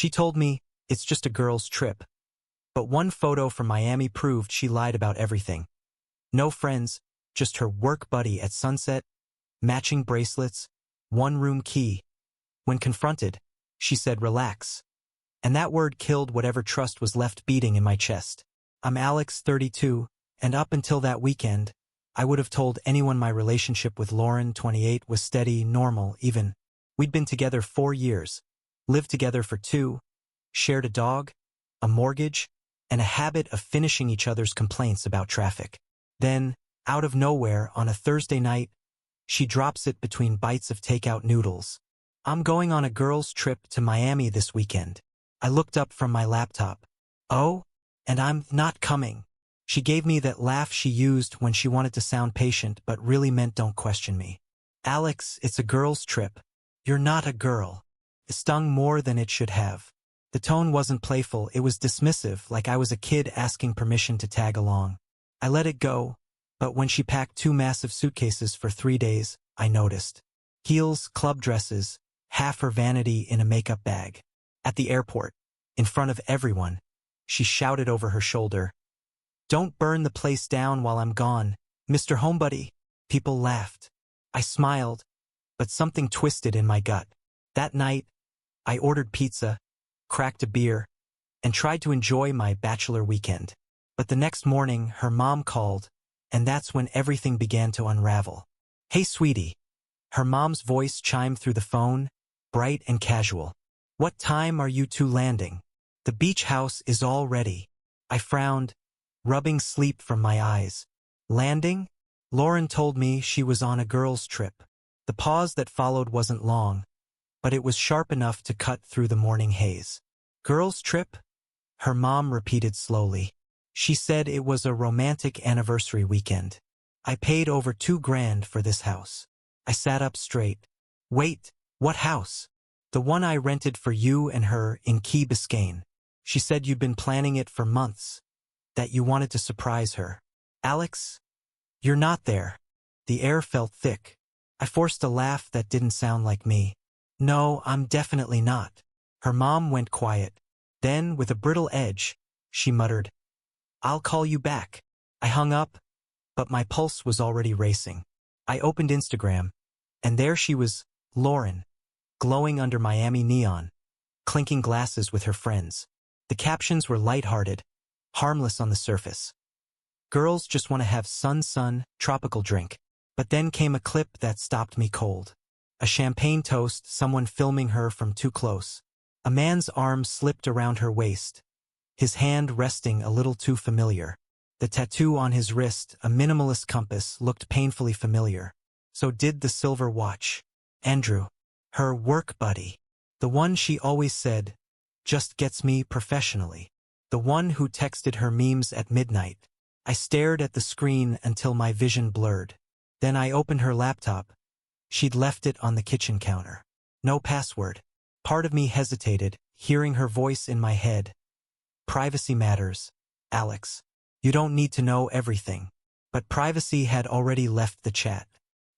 She told me, it's just a girl's trip. But one photo from Miami proved she lied about everything. No friends, just her work buddy at sunset, matching bracelets, one-room key. When confronted, she said relax. And that word killed whatever trust was left beating in my chest. I'm Alex, 32, and up until that weekend, I would have told anyone my relationship with Lauren, 28, was steady, normal, even. We'd been together 4 years, lived together for 2, shared a dog, a mortgage, and a habit of finishing each other's complaints about traffic. Then, out of nowhere, on a Thursday night, she drops it between bites of takeout noodles. I'm going on a girls' trip to Miami this weekend. I looked up from my laptop. Oh, and I'm not coming. She gave me that laugh she used when she wanted to sound patient but really meant don't question me. Alex, it's a girls' trip. You're not a girl. It stung more than it should have. The tone wasn't playful, it was dismissive, like I was a kid asking permission to tag along. I let it go, but when she packed 2 massive suitcases for 3 days, I noticed. Heels, club dresses, half her vanity in a makeup bag. At the airport, in front of everyone, she shouted over her shoulder, "Don't burn the place down while I'm gone, Mr. Homebuddy." People laughed. I smiled, but something twisted in my gut. That night, I ordered pizza, cracked a beer, and tried to enjoy my bachelor weekend. But the next morning, her mom called, and that's when everything began to unravel. "Hey, sweetie." Her mom's voice chimed through the phone, bright and casual. "What time are you two landing? The beach house is all ready." I frowned, rubbing sleep from my eyes. Landing? Lauren told me she was on a girls' trip. The pause that followed wasn't long, but it was sharp enough to cut through the morning haze. "Girls' trip?" Her mom repeated slowly. She said it was a romantic anniversary weekend. "I paid over $2,000 for this house." I sat up straight. "Wait, what house?" "The one I rented for you and her in Key Biscayne. She said you'd been planning it for months, that you wanted to surprise her." "Alex, you're not there." The air felt thick. I forced a laugh that didn't sound like me. "No, I'm definitely not." Her mom went quiet. Then, with a brittle edge, she muttered, "I'll call you back." I hung up, but my pulse was already racing. I opened Instagram, and there she was, Lauren, glowing under Miami neon, clinking glasses with her friends. The captions were lighthearted, harmless on the surface. "Girls just want to have sun, tropical drink." But then came a clip that stopped me cold. A champagne toast, someone filming her from too close. A man's arm slipped around her waist, his hand resting a little too familiar. The tattoo on his wrist, a minimalist compass, looked painfully familiar. So did the silver watch. Andrew, her work buddy. The one she always said, just gets me professionally. The one who texted her memes at midnight. I stared at the screen until my vision blurred. Then I opened her laptop. She'd left it on the kitchen counter. No password. Part of me hesitated, hearing her voice in my head. "Privacy matters, Alex. You don't need to know everything." But privacy had already left the chat.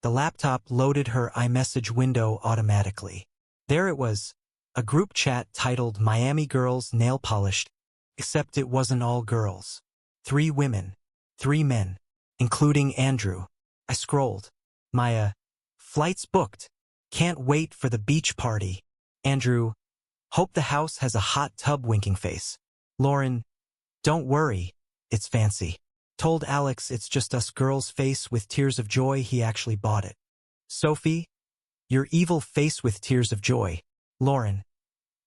The laptop loaded her iMessage window automatically. There it was, a group chat titled Miami Girls Nail Polished, except it wasn't all girls. 3 women, 3 men, including Andrew. I scrolled. Maya, "Flights booked. Can't wait for the beach party." Andrew, "Hope the house has a hot tub," winking face. Lauren, "Don't worry, it's fancy." Told Alex it's just us girls, face with tears of joy, he actually bought it. Sophie, "Your evil face with tears of joy." Lauren,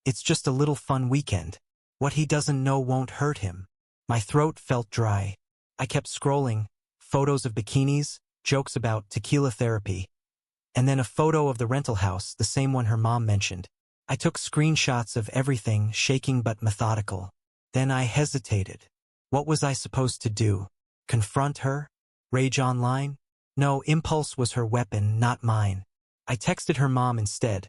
"It's just a little fun weekend. What he doesn't know won't hurt him." My throat felt dry. I kept scrolling, photos of bikinis, jokes about tequila therapy, and then a photo of the rental house, the same one her mom mentioned. I took screenshots of everything, shaking but methodical. Then I hesitated. What was I supposed to do? Confront her? Rage online? No, impulse was her weapon, not mine. I texted her mom instead,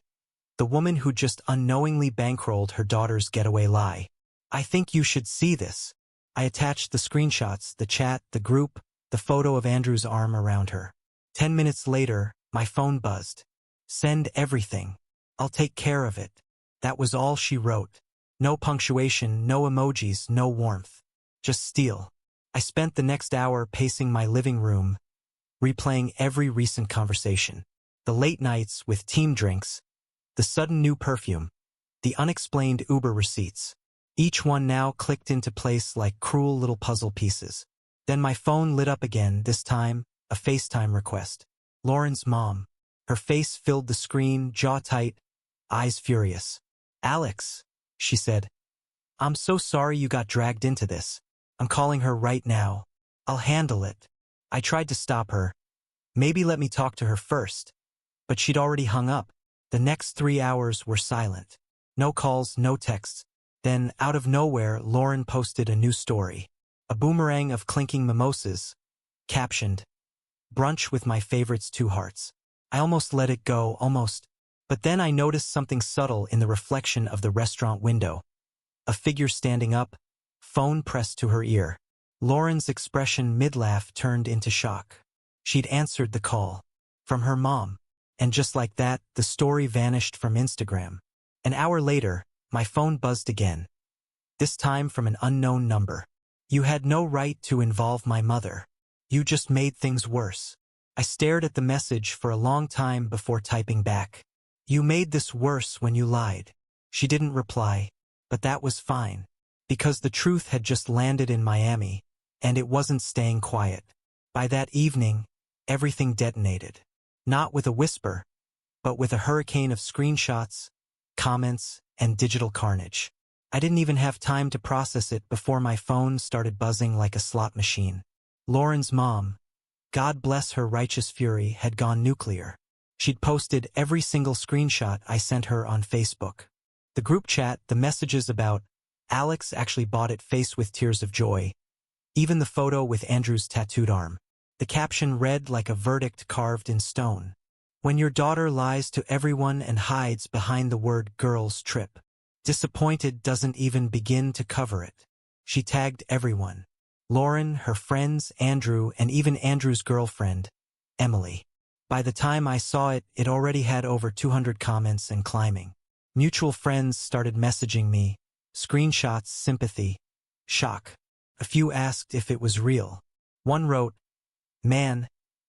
the woman who just unknowingly bankrolled her daughter's getaway lie. "I think you should see this." I attached the screenshots, the chat, the group, the photo of Andrew's arm around her. 10 minutes later, my phone buzzed. "Send everything. I'll take care of it." That was all she wrote. No punctuation, no emojis, no warmth. Just steel. I spent the next hour pacing my living room, replaying every recent conversation. The late nights with team drinks, the sudden new perfume, the unexplained Uber receipts. Each one now clicked into place like cruel little puzzle pieces. Then my phone lit up again, this time a FaceTime request. Lauren's mom. Her face filled the screen, jaw tight, eyes furious. "Alex," she said. "I'm so sorry you got dragged into this. I'm calling her right now. I'll handle it." I tried to stop her. Maybe let me talk to her first. But she'd already hung up. The next 3 hours were silent. No calls, no texts. Then, out of nowhere, Lauren posted a new story. A boomerang of clinking mimosas, captioned, "Brunch with my favorites, 2 hearts." I almost let it go, almost. But then I noticed something subtle in the reflection of the restaurant window. A figure standing up, phone pressed to her ear. Lauren's expression mid-laugh turned into shock. She'd answered the call. From her mom. And just like that, the story vanished from Instagram. An hour later, my phone buzzed again. This time from an unknown number. "You had no right to involve my mother. You just made things worse." I stared at the message for a long time before typing back. "You made this worse when you lied." She didn't reply, but that was fine. Because the truth had just landed in Miami, and it wasn't staying quiet. By that evening, everything detonated. Not with a whisper, but with a hurricane of screenshots, comments, and digital carnage. I didn't even have time to process it before my phone started buzzing like a slot machine. Lauren's mom, God bless her righteous fury, had gone nuclear. She'd posted every single screenshot I sent her on Facebook. The group chat, the messages about Alex actually bought it faced with tears of joy. Even the photo with Andrew's tattooed arm. The caption read like a verdict carved in stone. "When your daughter lies to everyone and hides behind the word girls trip. Disappointed doesn't even begin to cover it." She tagged everyone. Lauren, her friends, Andrew, and even Andrew's girlfriend, Emily. By the time I saw it, it already had over 200 comments and climbing. Mutual friends started messaging me. Screenshots, sympathy, shock. A few asked if it was real. One wrote, "Man,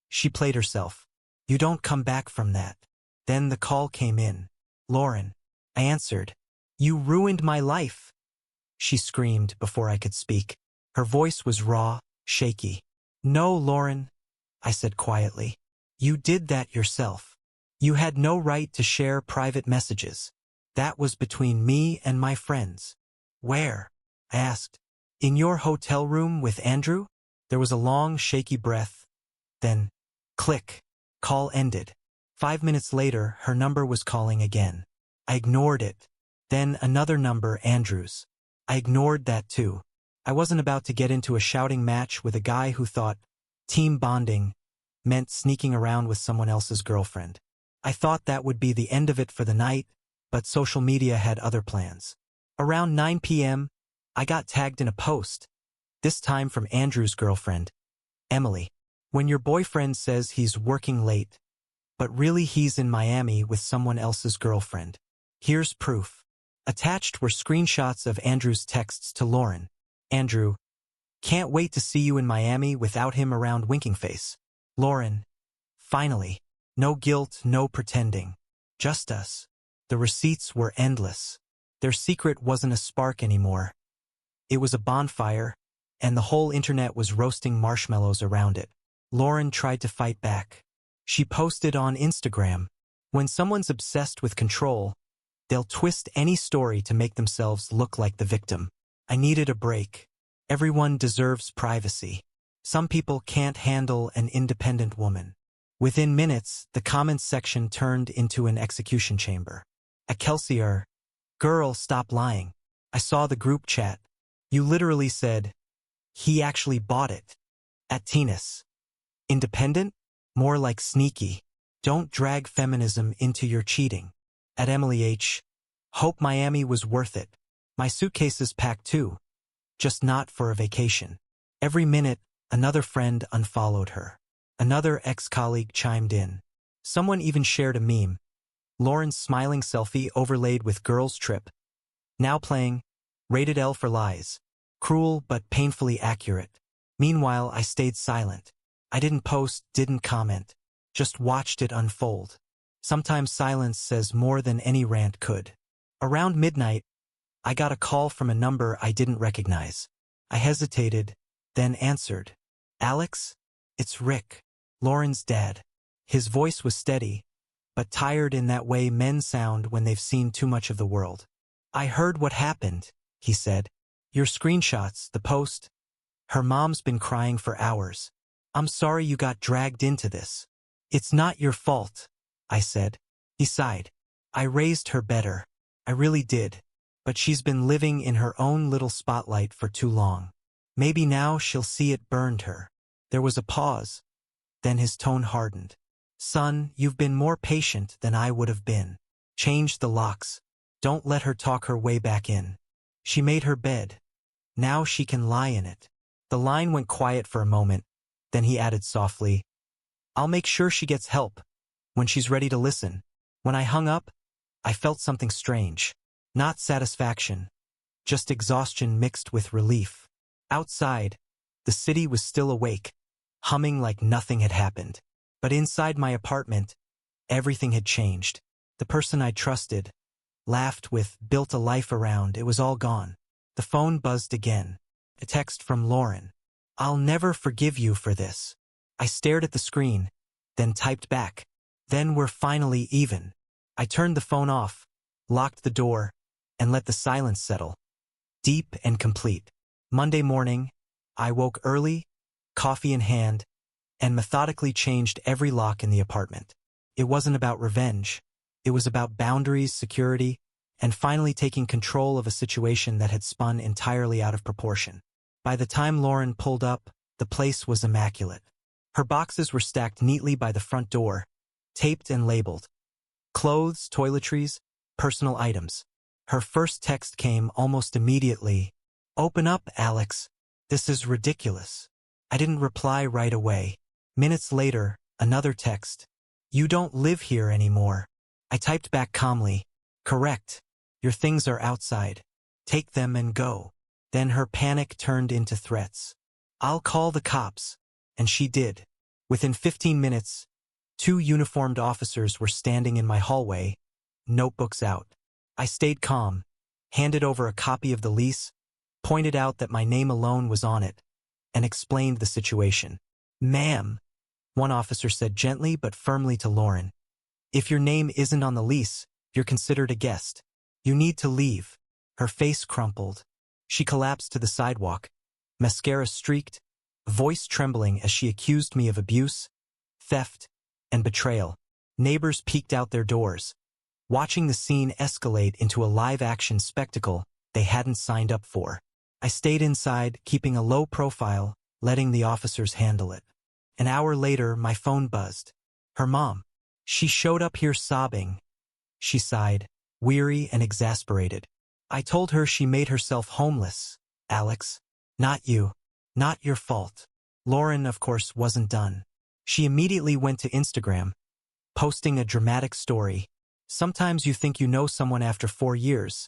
she played herself. You don't come back from that." Then the call came in. "Lauren." I answered. "You ruined my life." She screamed before I could speak. Her voice was raw, shaky. "No, Lauren," I said quietly. "You did that yourself. You had no right to share private messages. That was between me and my friends." "Where?" I asked. "In your hotel room with Andrew?" There was a long, shaky breath. Then, click. Call ended. 5 minutes later, her number was calling again. I ignored it. Then another number, Andrew's. I ignored that too. I wasn't about to get into a shouting match with a guy who thought team bonding meant sneaking around with someone else's girlfriend. I thought that would be the end of it for the night, but social media had other plans. Around 9 p.m., I got tagged in a post, this time from Andrew's girlfriend, Emily. "When your boyfriend says he's working late, but really he's in Miami with someone else's girlfriend. Here's proof." Attached were screenshots of Andrew's texts to Lauren. Andrew, "Can't wait to see you in Miami without him around, winking face." Lauren, "Finally. No guilt, no pretending. Just us." The receipts were endless. Their secret wasn't a spark anymore. It was a bonfire, and the whole internet was roasting marshmallows around it. Lauren tried to fight back. She posted on Instagram, "When someone's obsessed with control, they'll twist any story to make themselves look like the victim. I needed a break. Everyone deserves privacy. Some people can't handle an independent woman." Within minutes, the comments section turned into an execution chamber. Excelsior, "Girl, stop lying. I saw the group chat. You literally said, he actually bought it." At Tinas, "Independent? More like sneaky. Don't drag feminism into your cheating." At Emily H, "Hope Miami was worth it. My suitcase is packed too. Just not for a vacation." Every minute, another friend unfollowed her. Another ex-colleague chimed in. Someone even shared a meme. Lauren's smiling selfie overlaid with girls trip. Now playing, Rated L for lies. Cruel but painfully accurate. Meanwhile, I stayed silent. I didn't post, didn't comment. Just watched it unfold. Sometimes silence says more than any rant could. Around midnight, I got a call from a number I didn't recognize. I hesitated, then answered. Alex? It's Rick, Lauren's dad. His voice was steady, but tired in that way men sound when they've seen too much of the world. I heard what happened, he said. Your screenshots, the post. Her mom's been crying for hours. I'm sorry you got dragged into this. It's not your fault, I said. He sighed. I raised her better. I really did. But she's been living in her own little spotlight for too long. Maybe now she'll see it burned her. There was a pause. Then his tone hardened. Son, you've been more patient than I would have been. Change the locks. Don't let her talk her way back in. She made her bed. Now she can lie in it. The line went quiet for a moment. Then he added softly, I'll make sure she gets help when she's ready to listen. When I hung up, I felt something strange. Not satisfaction, just exhaustion mixed with relief. Outside, the city was still awake, humming like nothing had happened. But inside my apartment, everything had changed. The person I trusted, laughed with, built a life around, it was all gone. The phone buzzed again. A text from Lauren. I'll never forgive you for this. I stared at the screen, then typed back. Then we're finally even. I turned the phone off, locked the door, and let the silence settle. Deep and complete. Monday morning, I woke early, coffee in hand, and methodically changed every lock in the apartment. It wasn't about revenge. It was about boundaries, security, and finally taking control of a situation that had spun entirely out of proportion. By the time Lauren pulled up, the place was immaculate. Her boxes were stacked neatly by the front door, taped and labeled. Clothes, toiletries, personal items. Her first text came almost immediately. Open up, Alex. This is ridiculous. I didn't reply right away. Minutes later, another text. You don't live here anymore. I typed back calmly. Correct. Your things are outside. Take them and go. Then her panic turned into threats. I'll call the cops. And she did. Within 15 minutes, 2 uniformed officers were standing in my hallway, notebooks out. I stayed calm, handed over a copy of the lease, pointed out that my name alone was on it, and explained the situation. Ma'am, one officer said gently but firmly to Lauren. If your name isn't on the lease, you're considered a guest. You need to leave. Her face crumpled. She collapsed to the sidewalk, mascara streaked, voice trembling as she accused me of abuse, theft, and betrayal. Neighbors peeked out their doors, watching the scene escalate into a live-action spectacle they hadn't signed up for. I stayed inside, keeping a low profile, letting the officers handle it. An hour later, my phone buzzed. Her mom. She showed up here sobbing. She sighed, weary and exasperated. I told her she made herself homeless. Alex, not you. Not your fault. Lauren, of course, wasn't done. She immediately went to Instagram, posting a dramatic story. Sometimes you think you know someone after 4 years.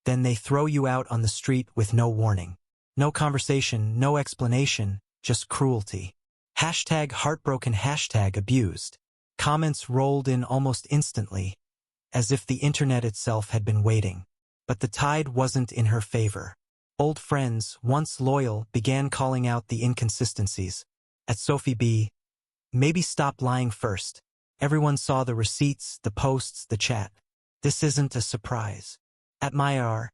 Then they throw you out on the street with no warning. No conversation, no explanation, just cruelty. Hashtag heartbroken, hashtag abused. Comments rolled in almost instantly, as if the internet itself had been waiting. But the tide wasn't in her favor. Old friends, once loyal, began calling out the inconsistencies. At Sophie B., maybe stop lying first. Everyone saw the receipts, the posts, the chat. This isn't a surprise. At Myar,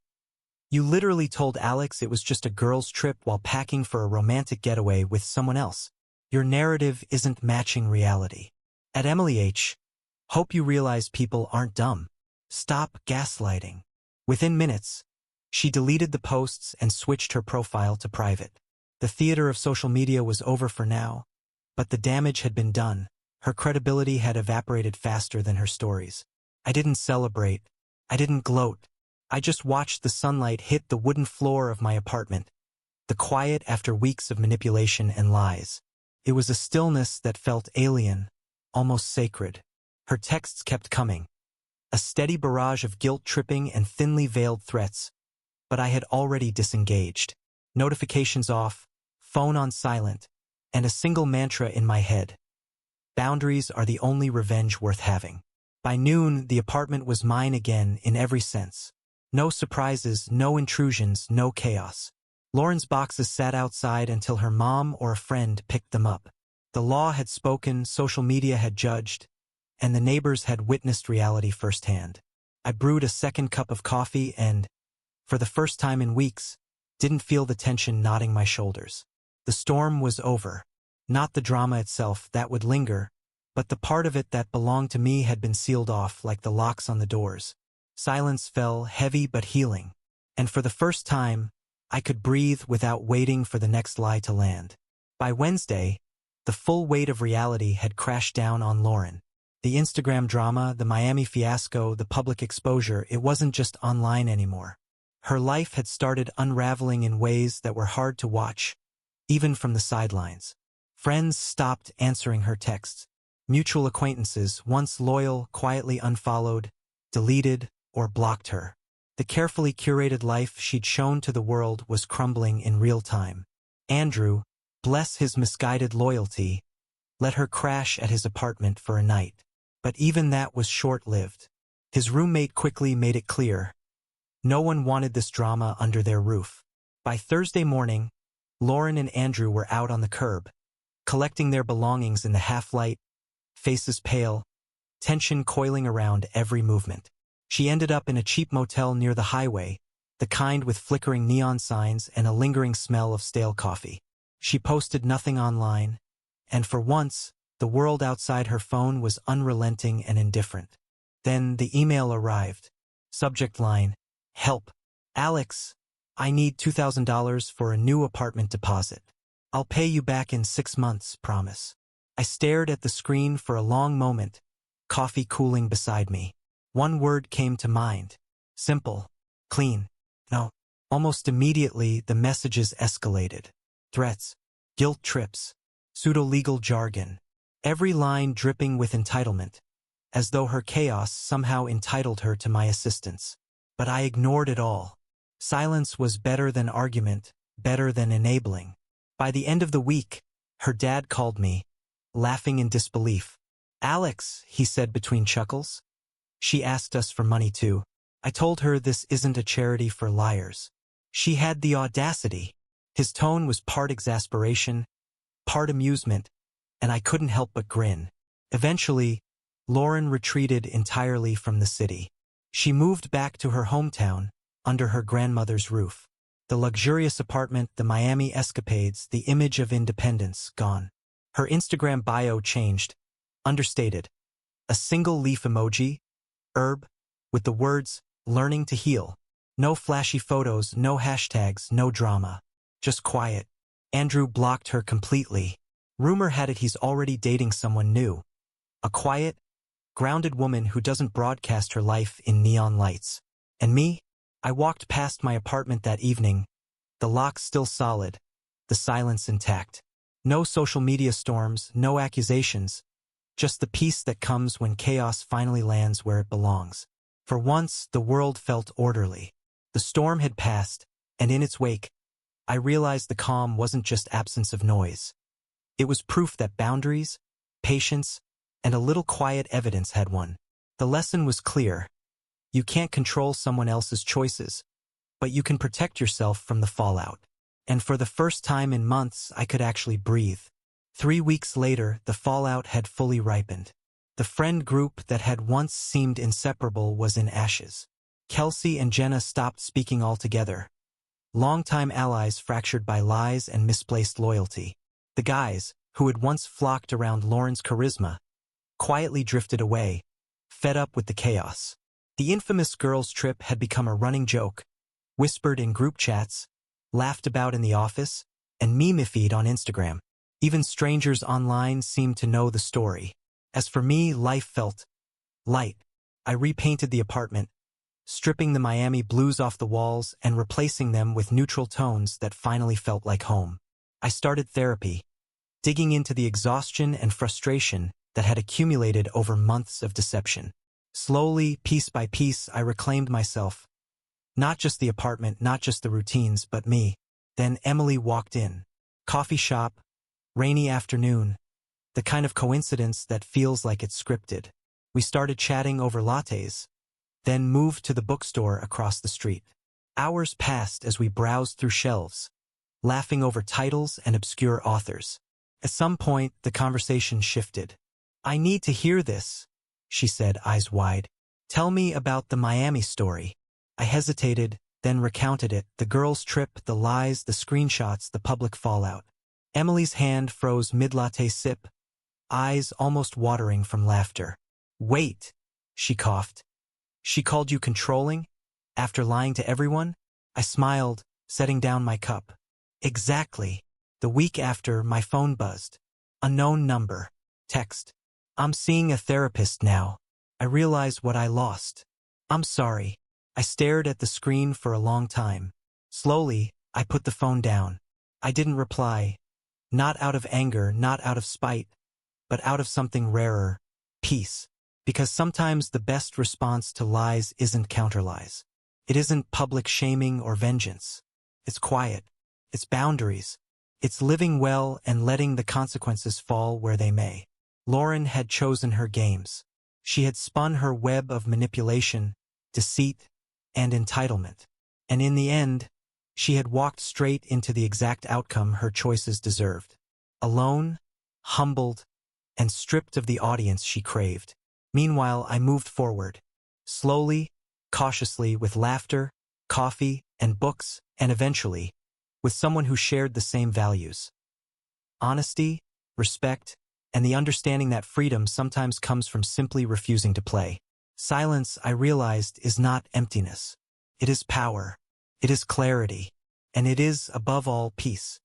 you literally told Alex it was just a girl's trip while packing for a romantic getaway with someone else. Your narrative isn't matching reality. At Emily H., hope you realize people aren't dumb. Stop gaslighting. Within minutes, she deleted the posts and switched her profile to private. The theater of social media was over for now, but the damage had been done. Her credibility had evaporated faster than her stories. I didn't celebrate. I didn't gloat. I just watched the sunlight hit the wooden floor of my apartment, the quiet after weeks of manipulation and lies. It was a stillness that felt alien, almost sacred. Her texts kept coming. A steady barrage of guilt-tripping and thinly veiled threats. but I had already disengaged. Notifications off, phone on silent, and a single mantra in my head. Boundaries are the only revenge worth having. By noon, the apartment was mine again in every sense. No surprises, no intrusions, no chaos. Lauren's boxes sat outside until her mom or a friend picked them up. The law had spoken, social media had judged, and the neighbors had witnessed reality firsthand. I brewed a second cup of coffee and, for the first time in weeks, didn't feel the tension knotting my shoulders. The storm was over. Not the drama itself, that would linger, but the part of it that belonged to me had been sealed off like the locks on the doors. Silence fell, heavy but healing, and for the first time, I could breathe without waiting for the next lie to land. By Wednesday, the full weight of reality had crashed down on Lauren. The Instagram drama, the Miami fiasco, the public exposure, it wasn't just online anymore. Her life had started unraveling in ways that were hard to watch, even from the sidelines. Friends stopped answering her texts. Mutual acquaintances, once loyal, quietly unfollowed, deleted, or blocked her. The carefully curated life she'd shown to the world was crumbling in real time. Andrew, bless his misguided loyalty, let her crash at his apartment for a night. But even that was short-lived. His roommate quickly made it clear. No one wanted this drama under their roof. By Thursday morning, Lauren and Andrew were out on the curb, collecting their belongings in the half-light, faces pale, tension coiling around every movement. She ended up in a cheap motel near the highway, the kind with flickering neon signs and a lingering smell of stale coffee. She posted nothing online, and for once, the world outside her phone was unrelenting and indifferent. Then the email arrived. Subject line, "Help. Alex, I need $2,000 for a new apartment deposit. I'll pay you back in 6 months, promise." I stared at the screen for a long moment, coffee cooling beside me. One word came to mind. Simple. Clean. No. Almost immediately, the messages escalated. Threats. Guilt trips. Pseudo-legal jargon. Every line dripping with entitlement, as though her chaos somehow entitled her to my assistance. But I ignored it all. Silence was better than argument, better than enabling. By the end of the week, her dad called me, laughing in disbelief. "Alex," he said between chuckles. "She asked us for money too." I told her this isn't a charity for liars. She had the audacity. His tone was part exasperation, part amusement, and I couldn't help but grin. Eventually, Lauren retreated entirely from the city. She moved back to her hometown, under her grandmother's roof. The luxurious apartment, the Miami escapades, the image of independence, gone. Her Instagram bio changed, understated. A single leaf emoji, herb, with the words, "Learning to heal." No flashy photos, no hashtags, no drama. Just quiet. Andrew blocked her completely. Rumor had it he's already dating someone new. A quiet, grounded woman who doesn't broadcast her life in neon lights. And me? I walked past my apartment that evening, the lock still solid, the silence intact. No social media storms, no accusations, just the peace that comes when chaos finally lands where it belongs. For once, the world felt orderly. The storm had passed, and in its wake, I realized the calm wasn't just absence of noise. It was proof that boundaries, patience, and a little quiet evidence had won. The lesson was clear. You can't control someone else's choices, but you can protect yourself from the fallout. And for the first time in months, I could actually breathe. 3 weeks later, the fallout had fully ripened. The friend group that had once seemed inseparable was in ashes. Kelsey and Jenna stopped speaking altogether. Longtime allies fractured by lies and misplaced loyalty. The guys, who had once flocked around Lauren's charisma, quietly drifted away, fed up with the chaos. The infamous girls' trip had become a running joke, whispered in group chats, laughed about in the office, and meme-ified on Instagram. Even strangers online seemed to know the story. As for me, life felt light. I repainted the apartment, stripping the Miami blues off the walls and replacing them with neutral tones that finally felt like home. I started therapy, digging into the exhaustion and frustration that had accumulated over months of deception. Slowly, piece by piece, I reclaimed myself. Not just the apartment, not just the routines, but me. Then Emily walked in. Coffee shop, rainy afternoon, the kind of coincidence that feels like it's scripted. We started chatting over lattes, then moved to the bookstore across the street. Hours passed as we browsed through shelves, laughing over titles and obscure authors. At some point, the conversation shifted. "I need to hear this," she said, eyes wide. "Tell me about the Miami story." I hesitated, then recounted it, the girls' trip, the lies, the screenshots, the public fallout. Emily's hand froze mid-latte sip, eyes almost watering from laughter. "Wait," she coughed. "She called you controlling? After lying to everyone?" I smiled, setting down my cup. "Exactly. The week after, my phone buzzed. Unknown number. Text. I'm seeing a therapist now. I realize what I lost. I'm sorry." I stared at the screen for a long time. Slowly, I put the phone down. I didn't reply. Not out of anger, not out of spite, but out of something rarer, peace. Because sometimes the best response to lies isn't counterlies. It isn't public shaming or vengeance. It's quiet. It's boundaries. It's living well and letting the consequences fall where they may. Lauren had chosen her games. She had spun her web of manipulation, deceit, and entitlement. And in the end, she had walked straight into the exact outcome her choices deserved. Alone, humbled, and stripped of the audience she craved. Meanwhile, I moved forward. Slowly, cautiously, with laughter, coffee, and books, and eventually, with someone who shared the same values. Honesty, respect, and the understanding that freedom sometimes comes from simply refusing to play. Silence, I realized, is not emptiness. It is power. It is clarity. And it is, above all, peace.